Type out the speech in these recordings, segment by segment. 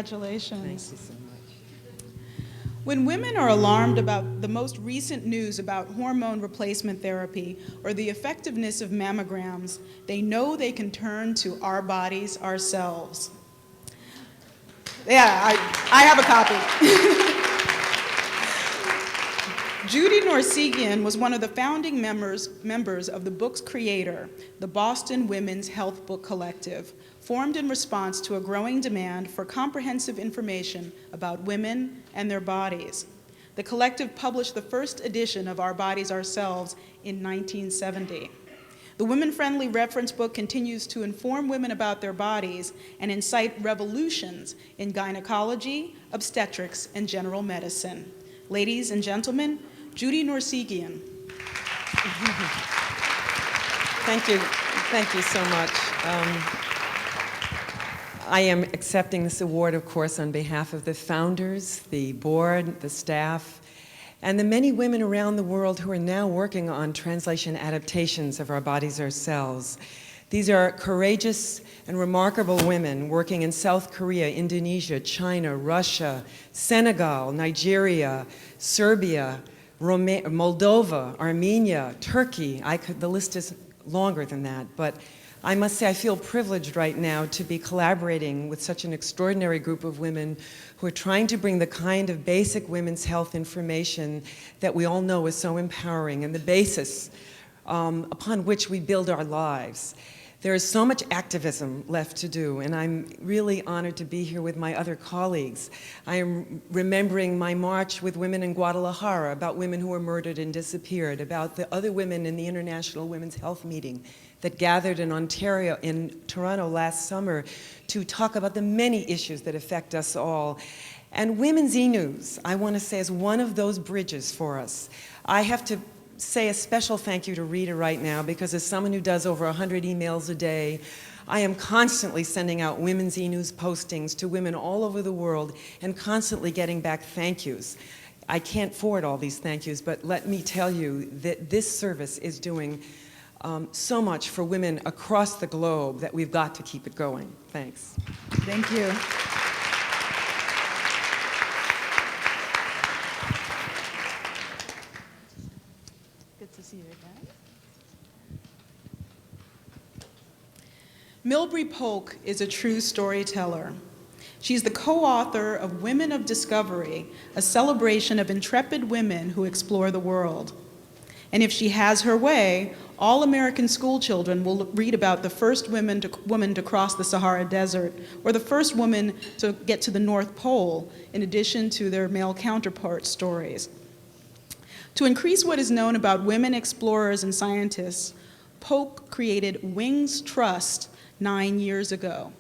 Congratulations. Thank you so much. When women are alarmed about the most recent news about hormone replacement therapy or the effectiveness of mammograms, they know they can turn to Our Bodies, Ourselves. Yeah, I have a copy. Judy Norsegian was one of the founding members of the book's creator, the Boston Women's Health Book Collective, formed in response to a growing demand for comprehensive information about women and their bodies. The collective published the first edition of Our Bodies, Ourselves in 1970. The women-friendly reference book continues to inform women about their bodies and incite revolutions in gynecology, obstetrics, and general medicine. Ladies and gentlemen, Judy Norsegian. Thank you so much. I am accepting this award, of course, on behalf of the founders, the board, the staff, and the many women around the world who are now working on translation adaptations of Our Bodies, Ourselves. These are courageous and remarkable women working in South Korea, Indonesia, China, Russia, Senegal, Nigeria, Serbia, Moldova, Armenia, Turkey. The list is longer than that, but I must say I feel privileged right now to be collaborating with such an extraordinary group of women who are trying to bring the kind of basic women's health information that we all know is so empowering and the basis upon which we build our lives. There is so much activism left to do, and I'm really honored to be here with my other colleagues. I am remembering my march with women in Guadalajara about women who were murdered and disappeared, about the other women in the International Women's Health Meeting that gathered in Ontario, in Toronto last summer to talk about the many issues that affect us all. And Women's e-News, I want to say, is one of those bridges for us. I have to say a special thank you to Rita right now, because as someone who does over 100 emails a day, I am constantly sending out Women's e-News postings to women all over the world and constantly getting back thank yous. I can't forward all these thank yous, but let me tell you that this service is doing so much for women across the globe that we've got to keep it going. Thanks. Thank you. Good to see you again. Milbrey Polk is a true storyteller. She's the co-author of Women of Discovery, a celebration of intrepid women who explore the world. And if she has her way, all American school children will read about the first woman to cross the Sahara Desert, or the first woman to get to the North Pole, in addition to their male counterpart stories. To increase what is known about women explorers and scientists, Polk created Wings Trust 9 years ago.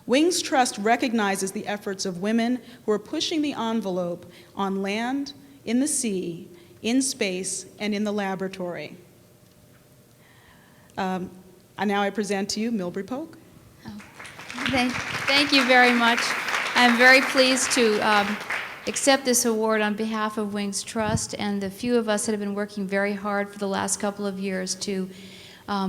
Wings Trust recognizes the efforts of women who are pushing the envelope on land, in the sea, in space, and in the laboratory. And now I present to you Milbrey Polk. Thank you very much. I'm very pleased to accept this award on behalf of Wings Trust and the few of us that have been working very hard for the last couple of years to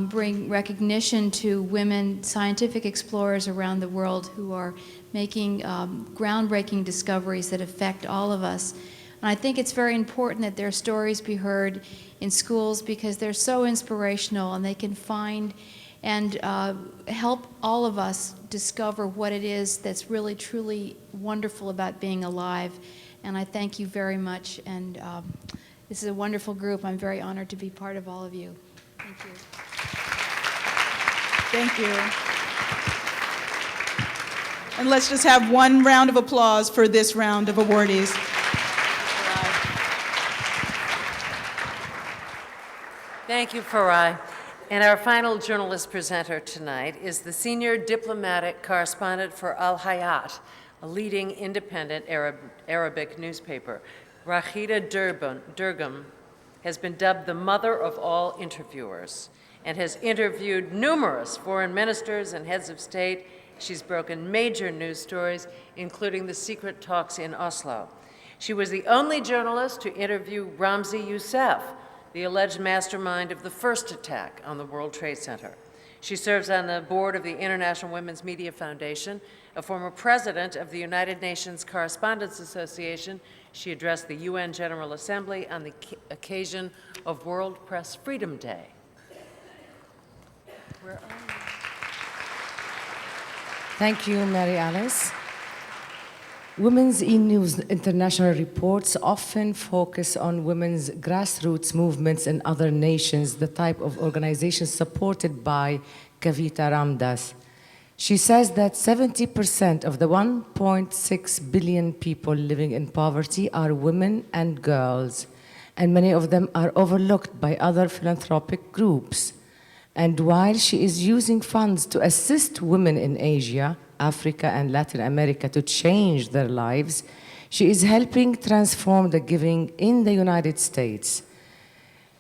bring recognition to women scientific explorers around the world who are making groundbreaking discoveries that affect all of us. And I think it's very important that their stories be heard in schools because they're so inspirational and they can find and help all of us discover what it is that's really, truly wonderful about being alive. And I thank you very much. And this is a wonderful group. I'm very honored to be part of all of you. Thank you. Thank you. And let's just have one round of applause for this round of awardees. Thank you, Farai. And our final journalist presenter tonight is the senior diplomatic correspondent for Al Hayat, a leading independent Arabic newspaper. Rachida Durgam has been dubbed the mother of all interviewers and has interviewed numerous foreign ministers and heads of state. She's broken major news stories, including the secret talks in Oslo. She was the only journalist to interview Ramzi Youssef, the alleged mastermind of the first attack on the World Trade Center. She serves on the board of the International Women's Media Foundation, A former president of the United Nations Correspondents Association, she addressed the UN General Assembly on the occasion of World Press Freedom Day. Where are you? Thank you, Mary Alice. Women's e-News international reports often focus on women's grassroots movements in other nations, the type of organizations supported by Kavita Ramdas. She says that 70% of the 1.6 billion people living in poverty are women and girls, and many of them are overlooked by other philanthropic groups. And while she is using funds to assist women in Asia, Africa, and Latin America to change their lives, she is helping transform the giving in the United States.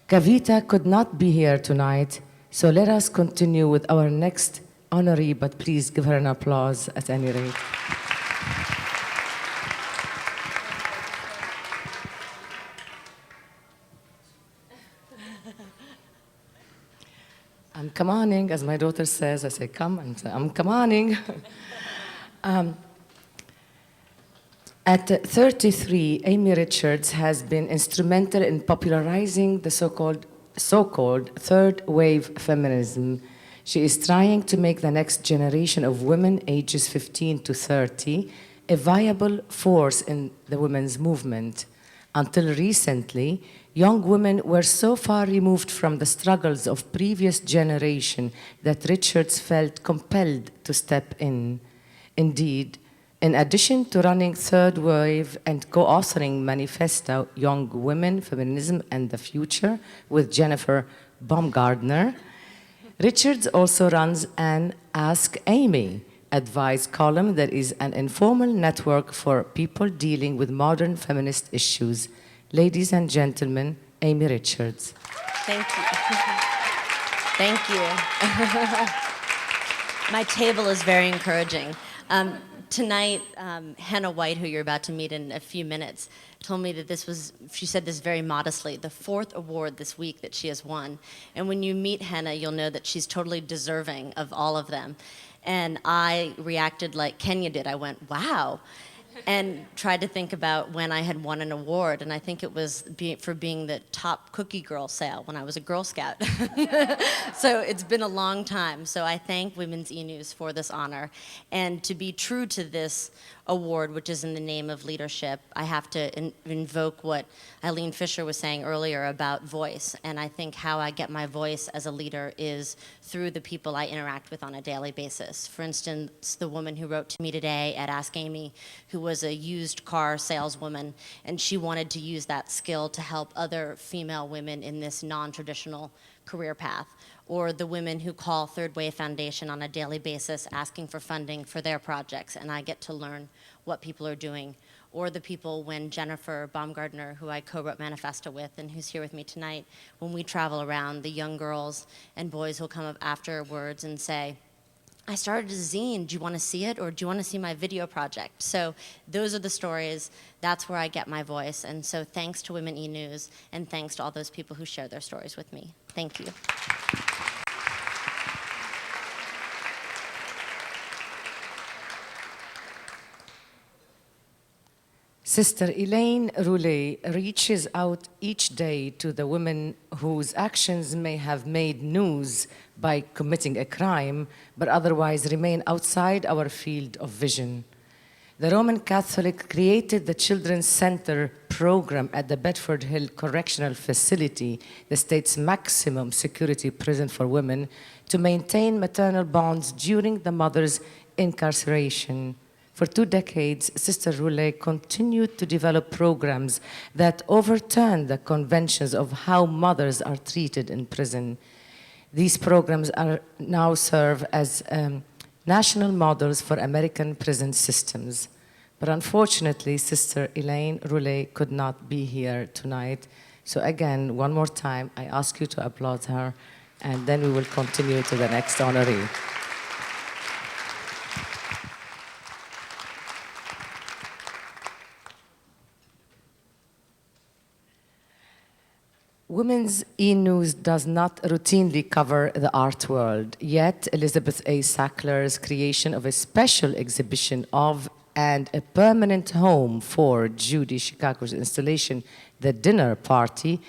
Kavita could not be here tonight, so let us continue with our next honoree, but please give her an applause at any rate. I'm commoning, as my daughter says. I say, come, and I'm commoning. At 33, Amy Richards has been instrumental in popularizing the so-called third wave feminism. She is trying to make the next generation of women ages 15 to 30 a viable force in the women's movement. Until recently, young women were so far removed from the struggles of previous generation that Richards felt compelled to step in. Indeed, in addition to running Third Wave and co-authoring Manifesto Young Women, Feminism and the Future with Jennifer Baumgardner, Richards also runs an Ask Amy advice column that is an informal network for people dealing with modern feminist issues. Ladies and gentlemen, Amy Richards. Thank you. Thank you. My table is very encouraging. Tonight, Hannah White, who you're about to meet in a few minutes, told me that this was, she said this very modestly, the 4th award this week that she has won. And when you meet Hannah, you'll know that she's totally deserving of all of them. And I reacted like Kenya did. I went, wow. And tried to think about when I had won an award, and I think it was for being the top cookie girl sale when I was a Girl Scout. So it's been a long time. So I thank Women's e-News for this honor. And to be true to this award, which is in the name of leadership, I have to invoke what Eileen Fisher was saying earlier about voice. And I think how I get my voice as a leader is through the people I interact with on a daily basis. For instance, the woman who wrote to me today at Ask Amy, who was a used car saleswoman, and she wanted to use that skill to help other female women in this non-traditional career path. Or the women who call Third Wave Foundation on a daily basis asking for funding for their projects, and I get to learn what people are doing. Or the people when Jennifer Baumgardner, who I co-wrote Manifesto with and who's here with me tonight, when we travel around, the young girls and boys who'll come up afterwards and say, I started a zine, do you want to see it, or do you want to see my video project? So those are the stories, that's where I get my voice, and so thanks to Women e-News, and thanks to all those people who share their stories with me. Thank you. Sister Elaine Roulet reaches out each day to the women whose actions may have made news by committing a crime, but otherwise remain outside our field of vision. The Roman Catholic created the Children's Center program at the Bedford Hill Correctional Facility, the state's maximum security prison for women, to maintain maternal bonds during the mother's incarceration. For 2 decades, Sister Roulet continued to develop programs that overturn the conventions of how mothers are treated in prison. These programs are now serve as national models for American prison systems. But unfortunately, Sister Elaine Roulet could not be here tonight. So again, one more time, I ask you to applaud her, and then we will continue to the next honoree. Women's e-news does not routinely cover the art world, yet Elizabeth A. Sackler's creation of a special exhibition of and a permanent home for Judy Chicago's installation, The Dinner Party,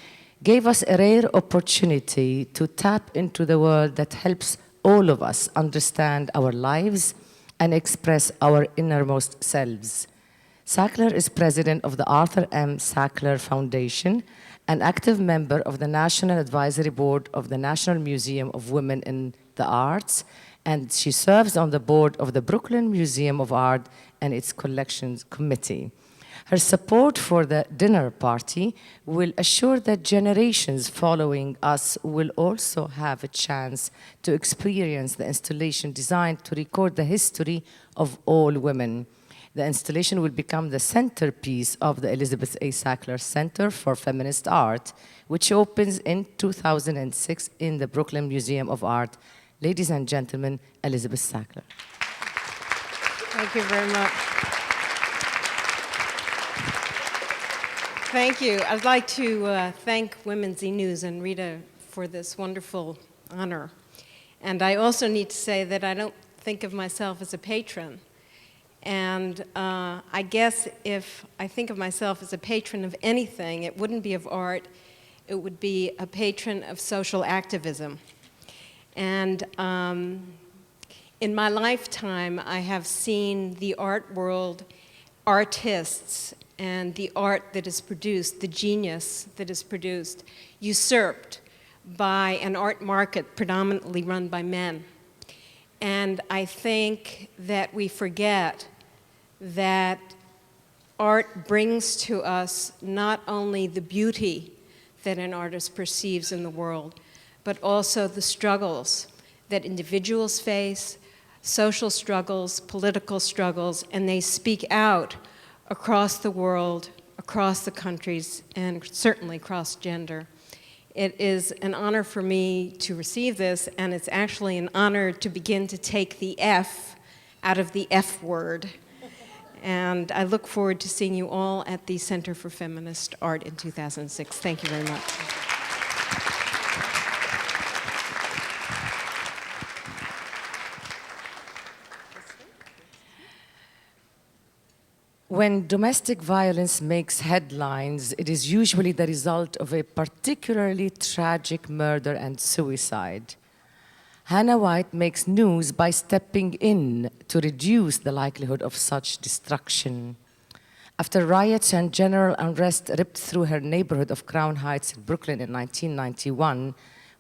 gave us a rare opportunity to tap into the world that helps all of us understand our lives and express our innermost selves. Sackler is president of the Arthur M. Sackler Foundation, an active member of the National Advisory Board of the National Museum of Women in the Arts, and she serves on the board of the Brooklyn Museum of Art and its Collections Committee. Her support for the dinner party will assure that generations following us will also have a chance to experience the installation designed to record the history of all women. The installation will become the centerpiece of the Elizabeth A. Sackler Center for Feminist Art, which opens in 2006 in the Brooklyn Museum of Art. Ladies and gentlemen, Elizabeth Sackler. Thank you very much. Thank you. I'd like to thank Women's e-News and Rita for this wonderful honor. And I also need to say that I don't think of myself as a patron. And I guess if I think of myself as a patron of anything, it wouldn't be of art, it would be a patron of social activism. And in my lifetime, I have seen the art world, artists, and the art that is produced, the genius that is produced, usurped by an art market predominantly run by men. And I think that we forget that art brings to us not only the beauty that an artist perceives in the world, but also the struggles that individuals face, social struggles, political struggles, and they speak out across the world, across the countries, and certainly cross gender. It is an honor for me to receive this, and it's actually an honor to begin to take the F out of the F word. And I look forward to seeing you all at the Center for Feminist Art in 2006. Thank you very much. When domestic violence makes headlines, it is usually the result of a particularly tragic murder and suicide. Hannah White makes news by stepping in to reduce the likelihood of such destruction. After riots and general unrest ripped through her neighborhood of Crown Heights in Brooklyn in 1991,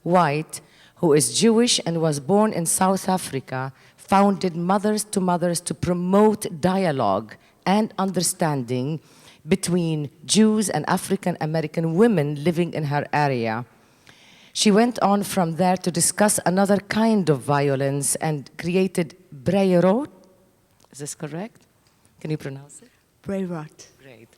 White, who is Jewish and was born in South Africa, founded Mothers to Mothers to promote dialogue and understanding between Jews and African American women living in her area. She went on from there to discuss another kind of violence and created Breirot. Is this correct? Can you pronounce it? Breirot. Great.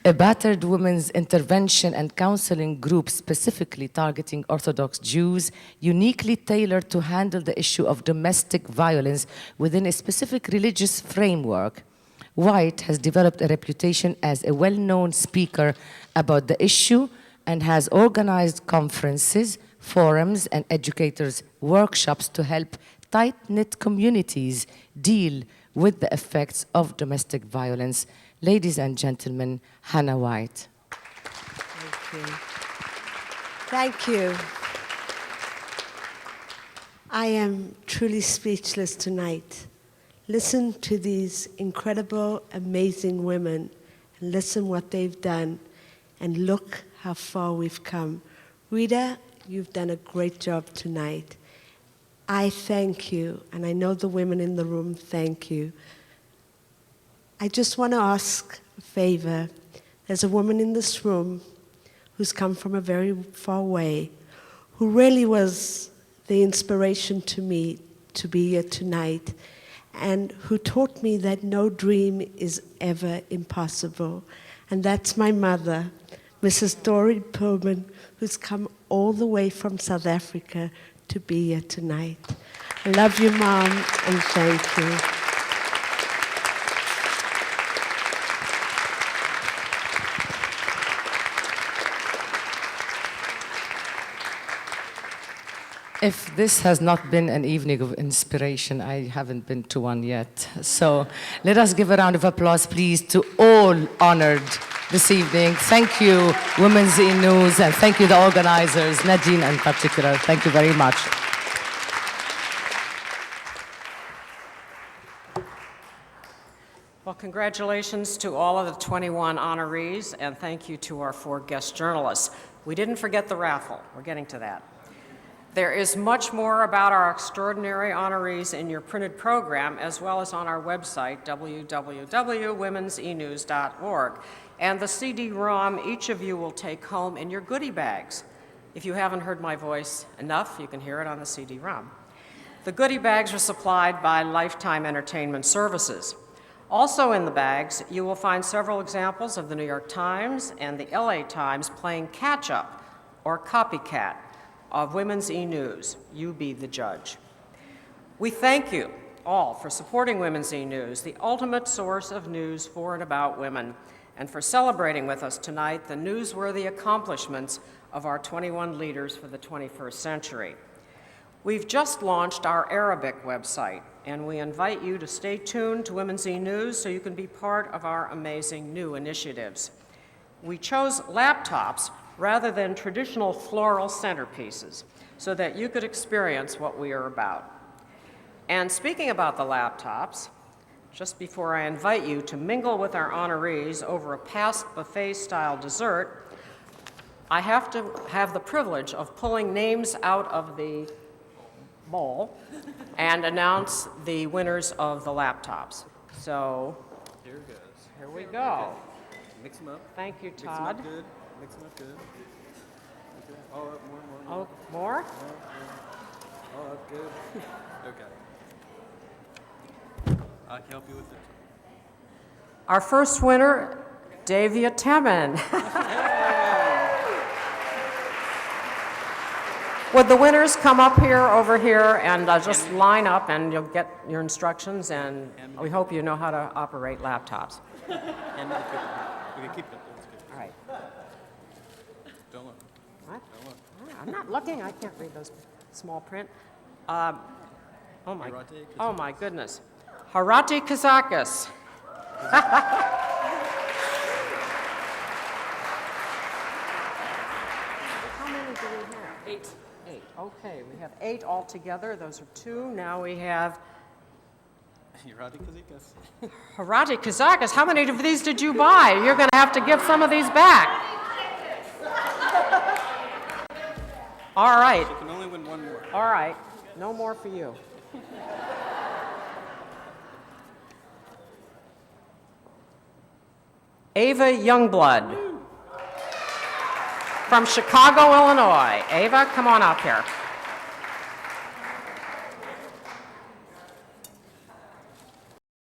A battered women's intervention and counseling group specifically targeting Orthodox Jews, uniquely tailored to handle the issue of domestic violence within a specific religious framework. White has developed a reputation as a well-known speaker about the issue and has organized conferences, forums, and educators' workshops to help tight-knit communities deal with the effects of domestic violence. Ladies and gentlemen, Hannah White. Thank you. Thank you. I am truly speechless tonight. Listen to these incredible, amazing women, and listen what they've done, and look how far we've come. Rita, you've done a great job tonight. I thank you, and I know the women in the room thank you. I just want to ask a favor. There's a woman in this room who's come from a very far way, who really was the inspiration to me to be here tonight, and who taught me that no dream is ever impossible. And that's my mother, Mrs. Dory Pullman, who's come all the way from South Africa to be here tonight. I love you, Mom, and thank you. If this has not been an evening of inspiration, I haven't been to one yet. So let us give a round of applause, please, to all honored this evening. Thank you, Women's E! News, and thank you, the organizers, Nadine in particular. Thank you very much. Well, congratulations to all of the 21 honorees, and thank you to our 4 guest journalists. We didn't forget the raffle. We're getting to that. There is much more about our extraordinary honorees in your printed program, as well as on our website, www.womensenews.org. And the CD-ROM each of you will take home in your goodie bags. If you haven't heard my voice enough, you can hear it on the CD-ROM. The goodie bags are supplied by Lifetime Entertainment Services. Also in the bags, you will find several examples of the New York Times and the LA Times playing catch-up or copycat of Women's E! News. You be the judge. We thank you all for supporting Women's E! News, the ultimate source of news for and about women, and for celebrating with us tonight the newsworthy accomplishments of our 21 leaders for the 21st century. We've just launched our Arabic website, and we invite you to stay tuned to Women's E! News so you can be part of our amazing new initiatives. We chose laptops rather than traditional floral centerpieces so that you could experience what we are about. And speaking about the laptops, just before I invite you to mingle with our honorees over a past buffet-style dessert, I have to have the privilege of pulling names out of the bowl and announce the winners of the laptops. So, Here goes. here we go. Mix them up. Thank you, Mix them Todd. up good. Mix them up good. Okay. Oh, up more. Oh, more? Oh, up good. Okay. I can help you with it. Our first winner, Davia Temin. Would the winners come up here, over here, and just line up, and you'll get your instructions, and we hope you know how to operate laptops. And we can keep it. That's good. All right. Don't look. What? Don't look. I'm not looking. I can't read those small print. Oh my goodness. Harati Kazakis. How many do we have? 8. 8. Okay, we have 8 altogether. Those are 2. Now we have Harati Kazikas. Harati Kazakis. How many of these did you buy? You're going to have to give some of these back. All right. You can only win one more. All right. No more for you. Ava Youngblood from Chicago, Illinois. Ava, come on up here.